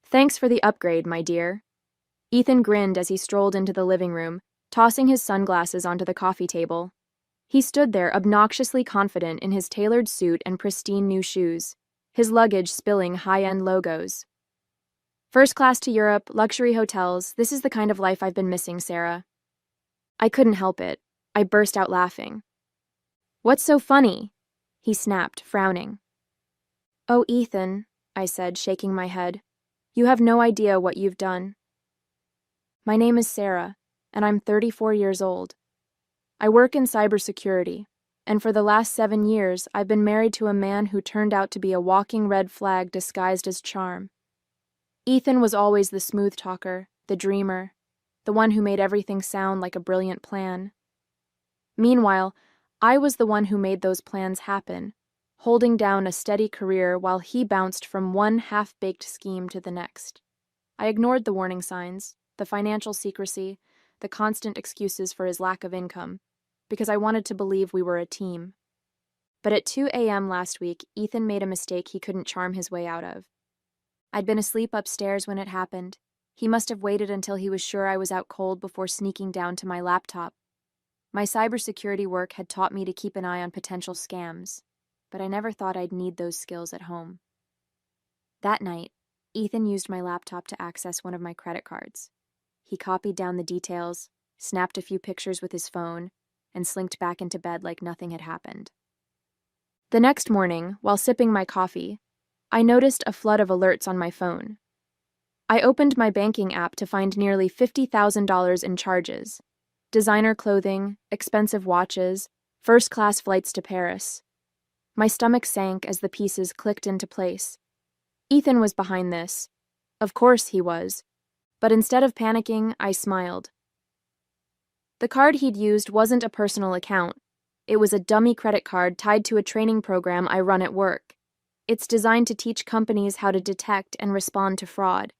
Thanks for the upgrade, my dear. Ethan grinned as he strolled into the living room, tossing his sunglasses onto the coffee table. He stood there obnoxiously confident in his tailored suit and pristine new shoes, his luggage spilling high-end logos. First class to Europe, luxury hotels, this is the kind of life I've been missing, Sarah. I couldn't help it. I burst out laughing. What's so funny? He snapped, frowning. Oh, Ethan, I said, shaking my head. You have no idea what you've done. My name is Sarah, and I'm 34 years old. I work in cybersecurity, and for the last 7 years, I've been married to a man who turned out to be a walking red flag disguised as charm. Ethan was always the smooth talker, the dreamer, the one who made everything sound like a brilliant plan. Meanwhile, I was the one who made those plans happen, holding down a steady career while he bounced from one half-baked scheme to the next. I ignored the warning signs, the financial secrecy, the constant excuses for his lack of income, because I wanted to believe we were a team. But at 2 a.m. last week, Ethan made a mistake he couldn't charm his way out of. I'd been asleep upstairs when it happened. He must have waited until he was sure I was out cold before sneaking down to my laptop. My cybersecurity work had taught me to keep an eye on potential scams, but I never thought I'd need those skills at home. That night, Ethan used my laptop to access one of my credit cards. He copied down the details, snapped a few pictures with his phone, and slinked back into bed like nothing had happened. The next morning, while sipping my coffee, I noticed a flood of alerts on my phone. I opened my banking app to find nearly $50,000 in charges: designer clothing, expensive watches, first-class flights to Paris. My stomach sank as the pieces clicked into place. Ethan was behind this. Of course he was. But instead of panicking, I smiled. The card he'd used wasn't a personal account. It was a dummy credit card tied to a training program I run at work. It's designed to teach companies how to detect and respond to fraud.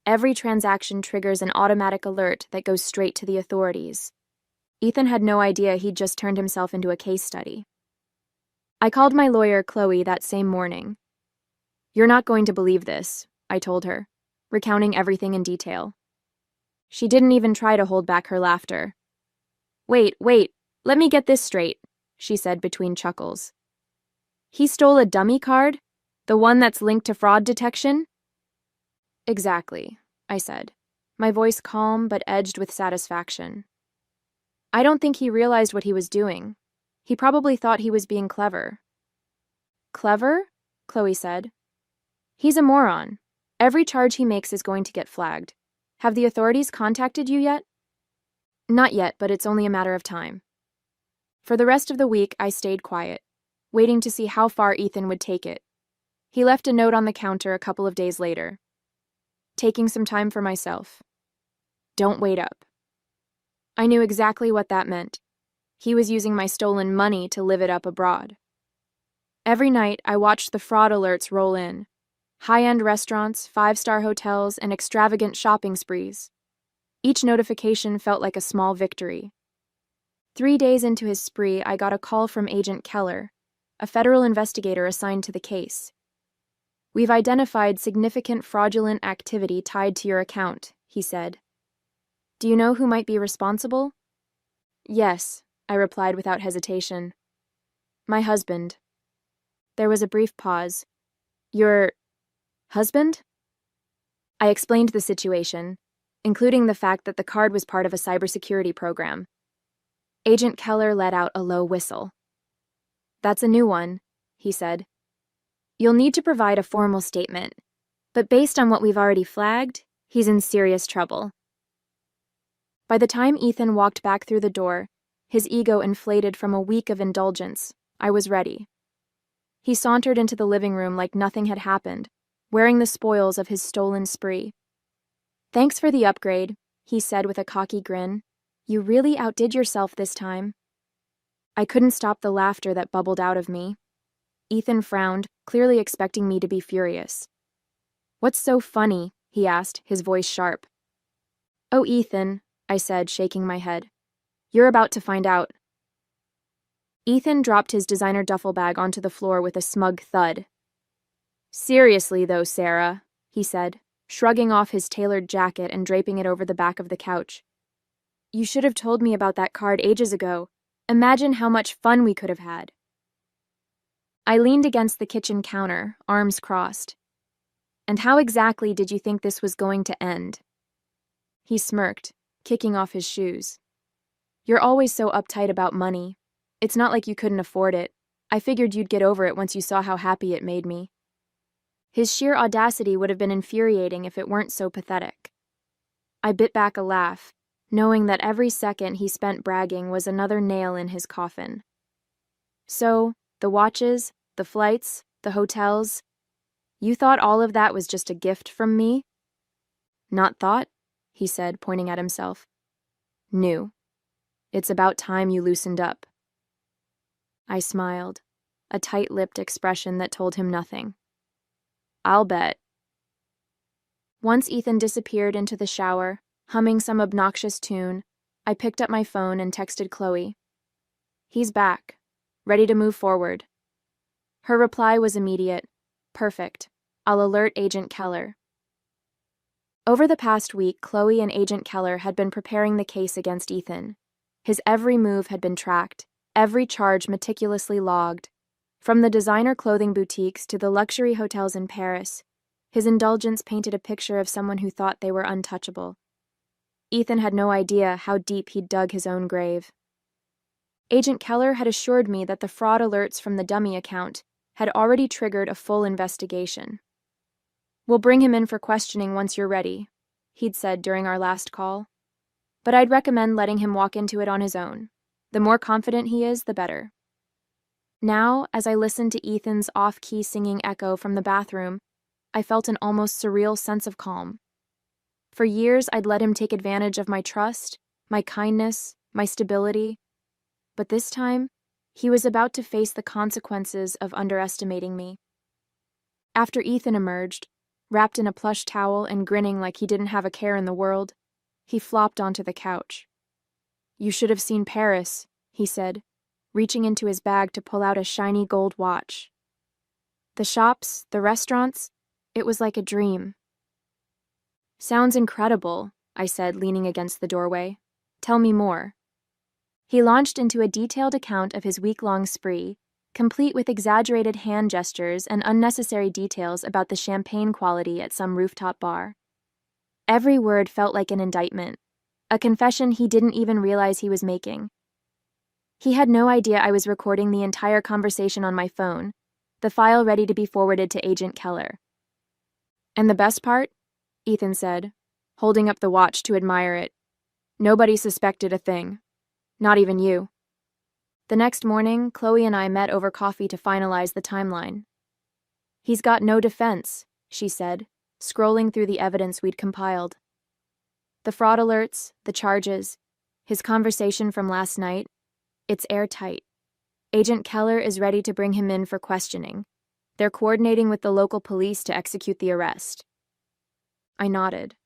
Every transaction triggers an automatic alert that goes straight to the authorities. Ethan had no idea he'd just turned himself into a case study. I called my lawyer, Chloe, that same morning. You're not going to believe this, I told her, recounting everything in detail. She didn't even try to hold back her laughter. Wait, let me get this straight, she said between chuckles. He stole a dummy card? The one that's linked to fraud detection? Exactly, I said, my voice calm but edged with satisfaction. I don't think he realized what he was doing. He probably thought he was being clever. Clever? Chloe said. He's a moron. Every charge he makes is going to get flagged. Have the authorities contacted you yet? Not yet, but it's only a matter of time. For the rest of the week, I stayed quiet, waiting to see how far Ethan would take it. He left a note on the counter a couple of days later. Taking some time for myself. Don't wait up. I knew exactly what that meant. He was using my stolen money to live it up abroad. Every night, I watched the fraud alerts roll in. High-end restaurants, 5-star hotels, and extravagant shopping sprees. Each notification felt like a small victory. 3 days into his spree, I got a call from Agent Keller, a federal investigator assigned to the case. We've identified significant fraudulent activity tied to your account, he said. Do you know who might be responsible? Yes, I replied without hesitation. My husband. There was a brief pause. Your husband? I explained the situation, including the fact that the card was part of a cybersecurity program. Agent Keller let out a low whistle. That's a new one, he said. You'll need to provide a formal statement, but based on what we've already flagged, he's in serious trouble. By the time Ethan walked back through the door, his ego inflated from a week of indulgence, I was ready. He sauntered into the living room like nothing had happened, wearing the spoils of his stolen spree. Thanks for the upgrade, he said with a cocky grin. You really outdid yourself this time. I couldn't stop the laughter that bubbled out of me. Ethan frowned, clearly expecting me to be furious. What's so funny? He asked, his voice sharp. Oh, Ethan, I said, shaking my head. You're about to find out. Ethan dropped his designer duffel bag onto the floor with a smug thud. Seriously, though, Sarah, he said, shrugging off his tailored jacket and draping it over the back of the couch. "You should have told me about that card ages ago. Imagine how much fun we could have had." I leaned against the kitchen counter, arms crossed. "And how exactly did you think this was going to end?" He smirked, kicking off his shoes. "You're always so uptight about money. It's not like you couldn't afford it. I figured you'd get over it once you saw how happy it made me." His sheer audacity would have been infuriating if it weren't so pathetic. I bit back a laugh, knowing that every second he spent bragging was another nail in his coffin. "So, the watches, the flights, the hotels, you thought all of that was just a gift from me?" "Not thought," he said, pointing at himself. "Knew. It's about time you loosened up." I smiled, a tight-lipped expression that told him nothing. "I'll bet." Once Ethan disappeared into the shower, humming some obnoxious tune, I picked up my phone and texted Chloe. "He's back. Ready to move forward." Her reply was immediate. "Perfect. I'll alert Agent Keller." Over the past week, Chloe and Agent Keller had been preparing the case against Ethan. His every move had been tracked, every charge meticulously logged. From the designer clothing boutiques to the luxury hotels in Paris, his indulgence painted a picture of someone who thought they were untouchable. Ethan had no idea how deep he'd dug his own grave. Agent Keller had assured me that the fraud alerts from the dummy account had already triggered a full investigation. "We'll bring him in for questioning once you're ready," he'd said during our last call. "But I'd recommend letting him walk into it on his own. The more confident he is, the better." Now, as I listened to Ethan's off-key singing echo from the bathroom, I felt an almost surreal sense of calm. For years, I'd let him take advantage of my trust, my kindness, my stability. But this time, he was about to face the consequences of underestimating me. After Ethan emerged, wrapped in a plush towel and grinning like he didn't have a care in the world, he flopped onto the couch. "You should have seen Paris," he said, reaching into his bag to pull out a shiny gold watch. "The shops, the restaurants, it was like a dream." "Sounds incredible," I said, leaning against the doorway. "Tell me more." He launched into a detailed account of his week-long spree, complete with exaggerated hand gestures and unnecessary details about the champagne quality at some rooftop bar. Every word felt like an indictment, a confession he didn't even realize he was making. He had no idea I was recording the entire conversation on my phone, the file ready to be forwarded to Agent Keller. "And the best part?" Ethan said, holding up the watch to admire it. "Nobody suspected a thing. Not even you." The next morning, Chloe and I met over coffee to finalize the timeline. "He's got no defense," she said, scrolling through the evidence we'd compiled. "The fraud alerts, the charges, his conversation from last night, it's airtight. Agent Keller is ready to bring him in for questioning. They're coordinating with the local police to execute the arrest." I nodded,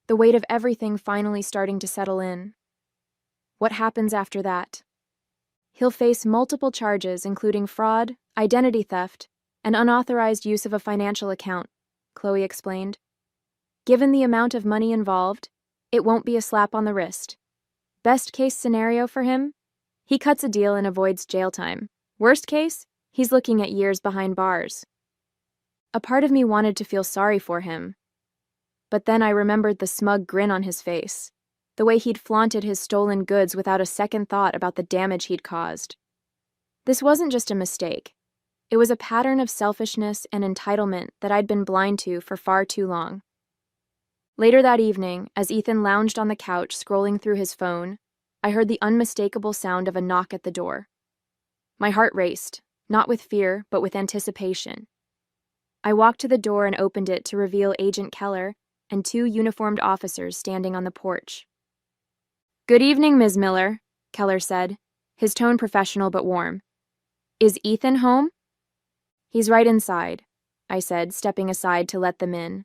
the weight of everything finally starting to settle in. "What happens after that?" "He'll face multiple charges, including fraud, identity theft, and unauthorized use of a financial account," Chloe explained. "Given the amount of money involved, it won't be a slap on the wrist. Best case scenario for him? He cuts a deal and avoids jail time. Worst case? He's looking at years behind bars." A part of me wanted to feel sorry for him. But then I remembered the smug grin on his face, the way he'd flaunted his stolen goods without a second thought about the damage he'd caused. This wasn't just a mistake. It was a pattern of selfishness and entitlement that I'd been blind to for far too long. Later that evening, as Ethan lounged on the couch scrolling through his phone, I heard the unmistakable sound of a knock at the door. My heart raced, not with fear, but with anticipation. I walked to the door and opened it to reveal Agent Keller and two uniformed officers standing on the porch. "Good evening, Ms. Miller," Keller said, his tone professional but warm. "Is Ethan home?" "He's right inside," I said, stepping aside to let them in.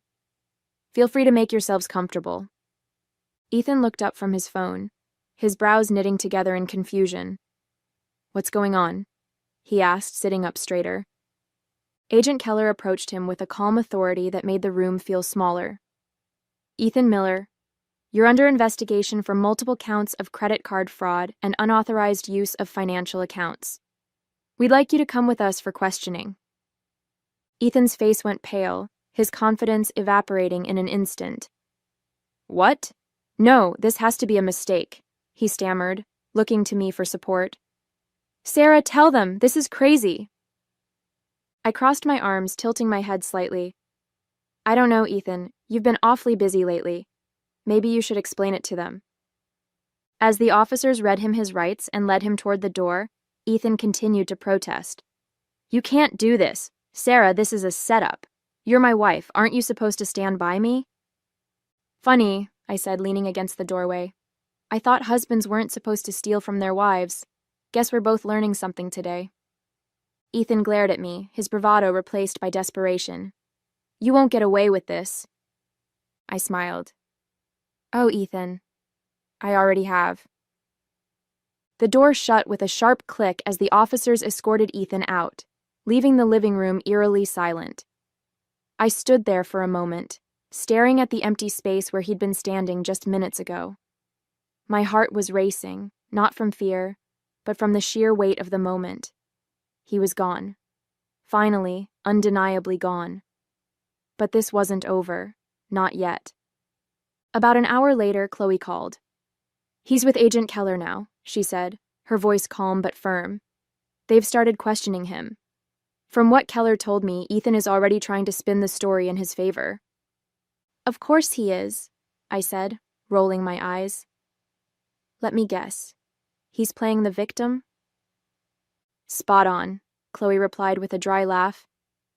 "Feel free to make yourselves comfortable." Ethan looked up from his phone, his brows knitting together in confusion. "What's going on?" he asked, sitting up straighter. Agent Keller approached him with a calm authority that made the room feel smaller. Ethan Miller, you're under investigation for multiple counts of credit card fraud and unauthorized use of financial accounts. We'd like you to come with us for questioning. Ethan's face went pale, his confidence evaporating in an instant. What? No, this has to be a mistake, he stammered, looking to me for support. Sarah, tell them, this is crazy. I crossed my arms, tilting my head slightly. I don't know, Ethan. You've been awfully busy lately. Maybe you should explain it to them. As the officers read him his rights and led him toward the door, Ethan continued to protest. You can't do this. Sarah, this is a setup. You're my wife. Aren't you supposed to stand by me? Funny, I said, leaning against the doorway. I thought husbands weren't supposed to steal from their wives. Guess we're both learning something today. Ethan glared at me, his bravado replaced by desperation. You won't get away with this. I smiled. Oh, Ethan. I already have. The door shut with a sharp click as the officers escorted Ethan out, leaving the living room eerily silent. I stood there for a moment, staring at the empty space where he'd been standing just minutes ago. My heart was racing, not from fear, but from the sheer weight of the moment. He was gone. Finally, undeniably gone. But this wasn't over. Not yet. About an hour later, Chloe called. He's with Agent Keller now, she said, her voice calm but firm. They've started questioning him. From what Keller told me, Ethan is already trying to spin the story in his favor. Of course he is, I said, rolling my eyes. Let me guess. He's playing the victim? Spot on, Chloe replied with a dry laugh.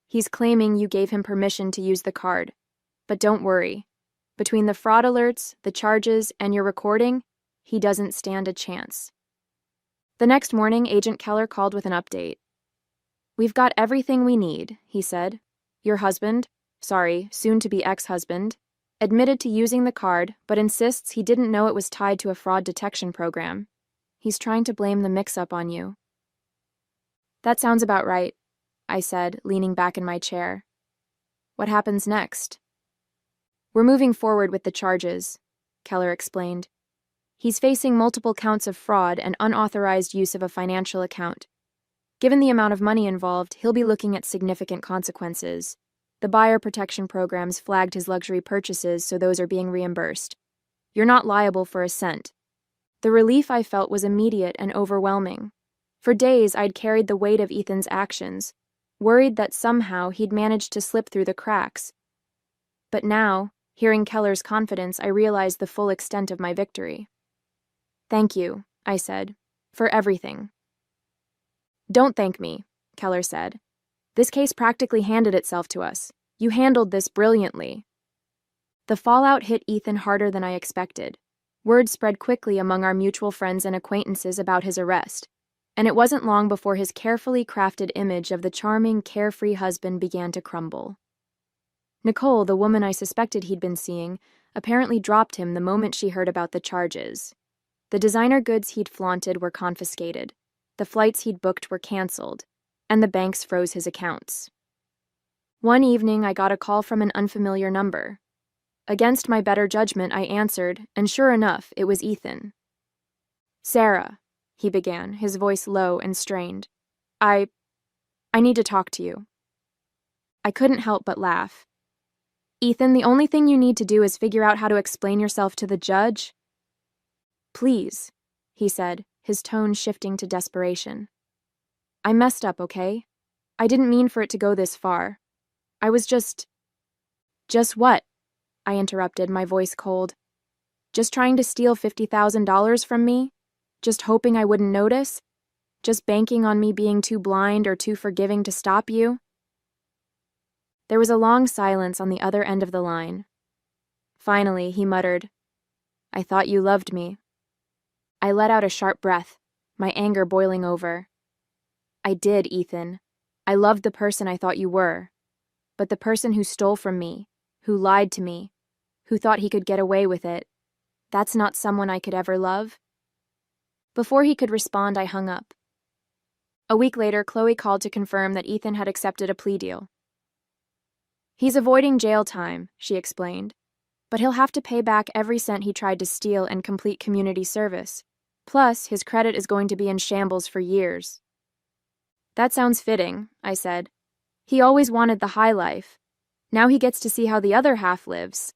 He's claiming you gave him permission to use the card. But don't worry. Between the fraud alerts, the charges, and your recording, he doesn't stand a chance. The next morning, Agent Keller called with an update. We've got everything we need, he said. Your husband, soon-to-be ex-husband, admitted to using the card, but insists he didn't know it was tied to a fraud detection program. He's trying to blame the mix-up on you. That sounds about right, I said, leaning back in my chair. What happens next? We're moving forward with the charges, Keller explained. He's facing multiple counts of fraud and unauthorized use of a financial account. Given the amount of money involved, he'll be looking at significant consequences. The buyer protection programs flagged his luxury purchases, so those are being reimbursed. You're not liable for a cent. The relief I felt was immediate and overwhelming. For days, I'd carried the weight of Ethan's actions, worried that somehow he'd managed to slip through the cracks. But now, hearing Keller's confidence, I realized the full extent of my victory. Thank you, I said, for everything. Don't thank me, Keller said. This case practically handed itself to us. You handled this brilliantly. The fallout hit Ethan harder than I expected. Word spread quickly among our mutual friends and acquaintances about his arrest, and it wasn't long before his carefully crafted image of the charming, carefree husband began to crumble. Nicole, the woman I suspected he'd been seeing, apparently dropped him the moment she heard about the charges. The designer goods he'd flaunted were confiscated, the flights he'd booked were canceled, and the banks froze his accounts. One evening, I got a call from an unfamiliar number. Against my better judgment, I answered, and sure enough, it was Ethan. Sarah, he began, his voice low and strained. I need to talk to you. I couldn't help but laugh. Ethan, the only thing you need to do is figure out how to explain yourself to the judge. Please, he said, his tone shifting to desperation. I messed up, okay? I didn't mean for it to go this far. I was just what? I interrupted, my voice cold. Just trying to steal $50,000 from me? Just hoping I wouldn't notice? Just banking on me being too blind or too forgiving to stop you? There was a long silence on the other end of the line. Finally, he muttered, I thought you loved me. I let out a sharp breath, my anger boiling over. I did, Ethan. I loved the person I thought you were. But the person who stole from me, who lied to me, who thought he could get away with it, that's not someone I could ever love. Before he could respond, I hung up. A week later, Chloe called to confirm that Ethan had accepted a plea deal. He's avoiding jail time, she explained. But he'll have to pay back every cent he tried to steal and complete community service. Plus, his credit is going to be in shambles for years. That sounds fitting, I said. He always wanted the high life. Now he gets to see how the other half lives.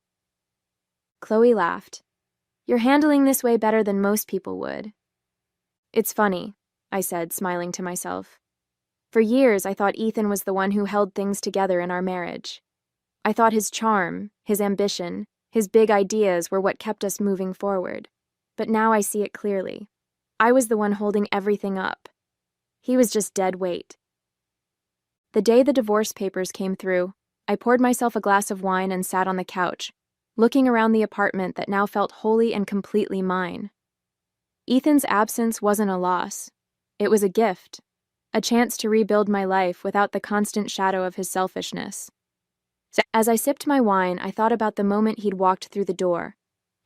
Chloe laughed. You're handling this way better than most people would. It's funny, I said, smiling to myself. For years, I thought Ethan was the one who held things together in our marriage. I thought his charm, his ambition, his big ideas were what kept us moving forward. But now I see it clearly. I was the one holding everything up. He was just dead weight. The day the divorce papers came through, I poured myself a glass of wine and sat on the couch, looking around the apartment that now felt wholly and completely mine. Ethan's absence wasn't a loss. It was a gift, a chance to rebuild my life without the constant shadow of his selfishness. As I sipped my wine, I thought about the moment he'd walked through the door,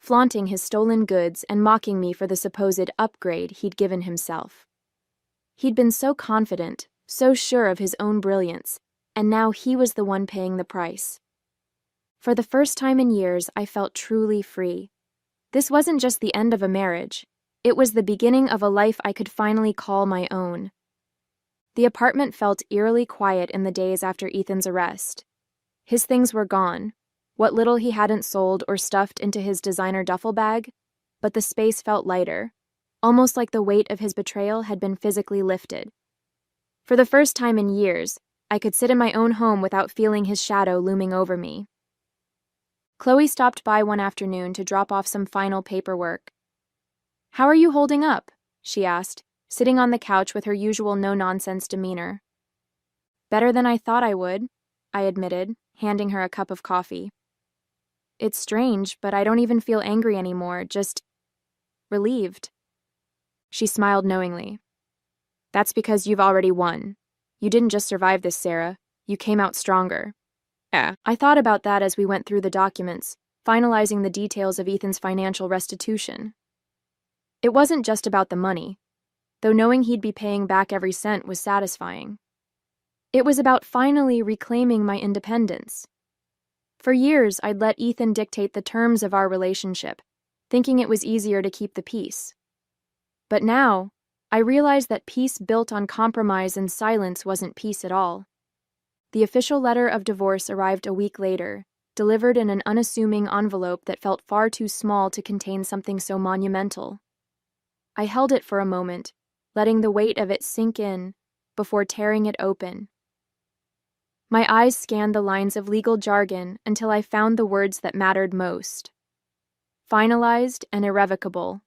flaunting his stolen goods and mocking me for the supposed upgrade he'd given himself. He'd been so confident, so sure of his own brilliance, and now he was the one paying the price. For the first time in years, I felt truly free. This wasn't just the end of a marriage. It was the beginning of a life I could finally call my own. The apartment felt eerily quiet in the days after Ethan's arrest. His things were gone, what little he hadn't sold or stuffed into his designer duffel bag, but the space felt lighter, almost like the weight of his betrayal had been physically lifted. For the first time in years, I could sit in my own home without feeling his shadow looming over me. Chloe stopped by one afternoon to drop off some final paperwork. "How are you holding up?" she asked, sitting on the couch with her usual no-nonsense demeanor. "Better than I thought I would," I admitted, handing her a cup of coffee. "It's strange, but I don't even feel angry anymore, just relieved." She smiled knowingly. "That's because you've already won. You didn't just survive this, Sarah. You came out stronger." Yeah. I thought about that as we went through the documents, finalizing the details of Ethan's financial restitution. It wasn't just about the money, though knowing he'd be paying back every cent was satisfying. It was about finally reclaiming my independence. For years, I'd let Ethan dictate the terms of our relationship, thinking it was easier to keep the peace. But now, I realized that peace built on compromise and silence wasn't peace at all. The official letter of divorce arrived a week later, delivered in an unassuming envelope that felt far too small to contain something so monumental. I held it for a moment, letting the weight of it sink in, before tearing it open. My eyes scanned the lines of legal jargon until I found the words that mattered most. Finalized and irrevocable.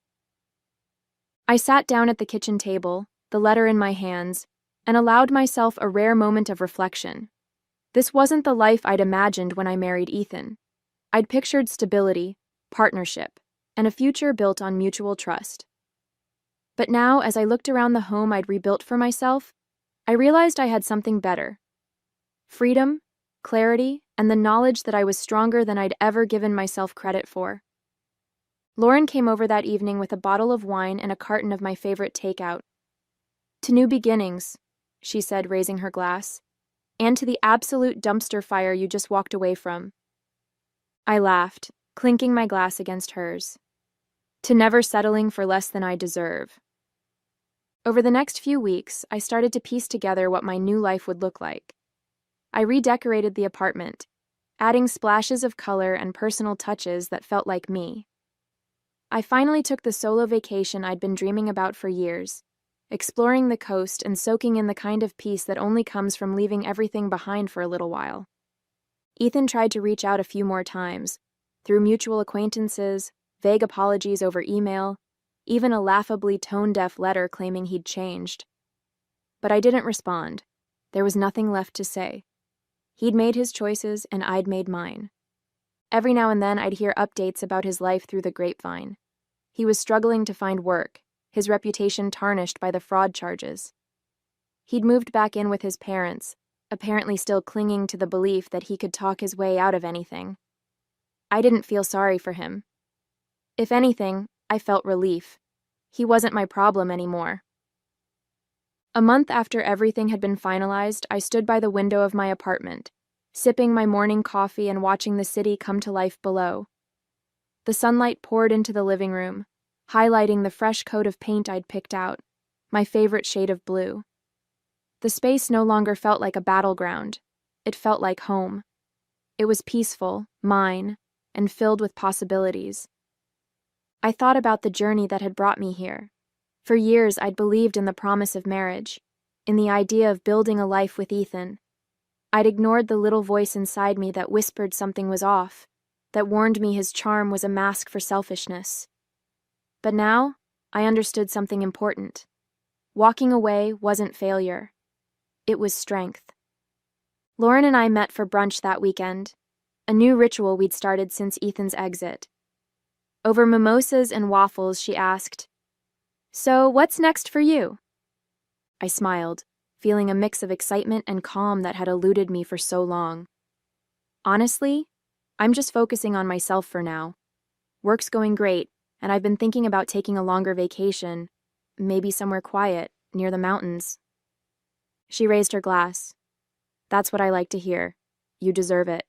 I sat down at the kitchen table, the letter in my hands, and allowed myself a rare moment of reflection. This wasn't the life I'd imagined when I married Ethan. I'd pictured stability, partnership, and a future built on mutual trust. But now, as I looked around the home I'd rebuilt for myself, I realized I had something better. Freedom, clarity, and the knowledge that I was stronger than I'd ever given myself credit for. Lauren came over that evening with a bottle of wine and a carton of my favorite takeout. "To new beginnings," she said, raising her glass, "and to the absolute dumpster fire you just walked away from." I laughed, clinking my glass against hers. "To never settling for less than I deserve." Over the next few weeks, I started to piece together what my new life would look like. I redecorated the apartment, adding splashes of color and personal touches that felt like me. I finally took the solo vacation I'd been dreaming about for years, exploring the coast and soaking in the kind of peace that only comes from leaving everything behind for a little while. Ethan tried to reach out a few more times, through mutual acquaintances, vague apologies over email, even a laughably tone-deaf letter claiming he'd changed. But I didn't respond. There was nothing left to say. He'd made his choices, and I'd made mine. Every now and then I'd hear updates about his life through the grapevine. He was struggling to find work, his reputation tarnished by the fraud charges. He'd moved back in with his parents, apparently still clinging to the belief that he could talk his way out of anything. I didn't feel sorry for him. If anything, I felt relief. He wasn't my problem anymore. A month after everything had been finalized, I stood by the window of my apartment, sipping my morning coffee and watching the city come to life below. The sunlight poured into the living room, highlighting the fresh coat of paint I'd picked out, my favorite shade of blue. The space no longer felt like a battleground. It felt like home. It was peaceful, mine, and filled with possibilities. I thought about the journey that had brought me here. For years, I'd believed in the promise of marriage, in the idea of building a life with Ethan. I'd ignored the little voice inside me that whispered something was off, that warned me his charm was a mask for selfishness. But now, I understood something important. Walking away wasn't failure. It was strength. Lauren and I met for brunch that weekend, a new ritual we'd started since Ethan's exit. Over mimosas and waffles, she asked, "So, what's next for you?" I smiled, feeling a mix of excitement and calm that had eluded me for so long. Honestly, I'm just focusing on myself for now. Work's going great, and I've been thinking about taking a longer vacation, maybe somewhere quiet, near the mountains. She raised her glass. "That's what I like to hear. You deserve it."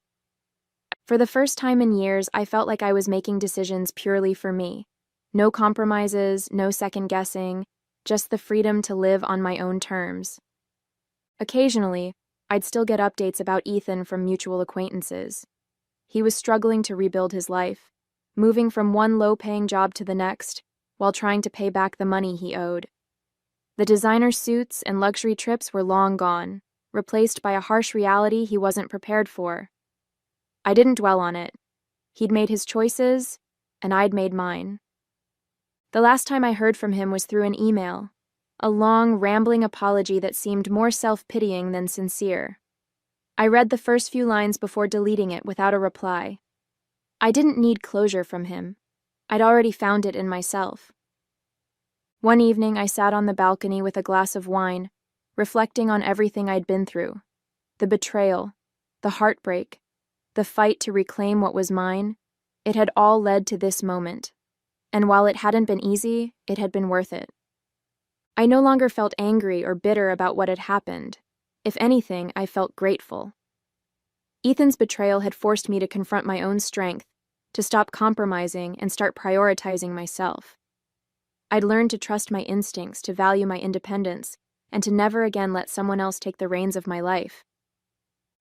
For the first time in years, I felt like I was making decisions purely for me. No compromises, no second guessing, just the freedom to live on my own terms. Occasionally, I'd still get updates about Ethan from mutual acquaintances. He was struggling to rebuild his life, moving from one low-paying job to the next, while trying to pay back the money he owed. The designer suits and luxury trips were long gone, replaced by a harsh reality he wasn't prepared for. I didn't dwell on it. He'd made his choices, and I'd made mine. The last time I heard from him was through an email, a long, rambling apology that seemed more self-pitying than sincere. I read the first few lines before deleting it without a reply. I didn't need closure from him. I'd already found it in myself. One evening, I sat on the balcony with a glass of wine, reflecting on everything I'd been through. The betrayal, the heartbreak, the fight to reclaim what was mine. It had all led to this moment. And while it hadn't been easy, it had been worth it. I no longer felt angry or bitter about what had happened. If anything, I felt grateful. Ethan's betrayal had forced me to confront my own strength, to stop compromising and start prioritizing myself. I'd learned to trust my instincts, to value my independence, and to never again let someone else take the reins of my life.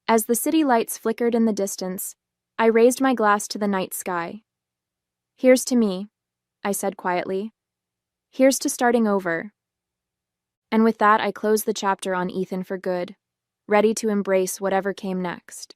As the city lights flickered in the distance, I raised my glass to the night sky. "Here's to me," I said quietly. "Here's to starting over." And with that, I closed the chapter on Ethan for good, ready to embrace whatever came next.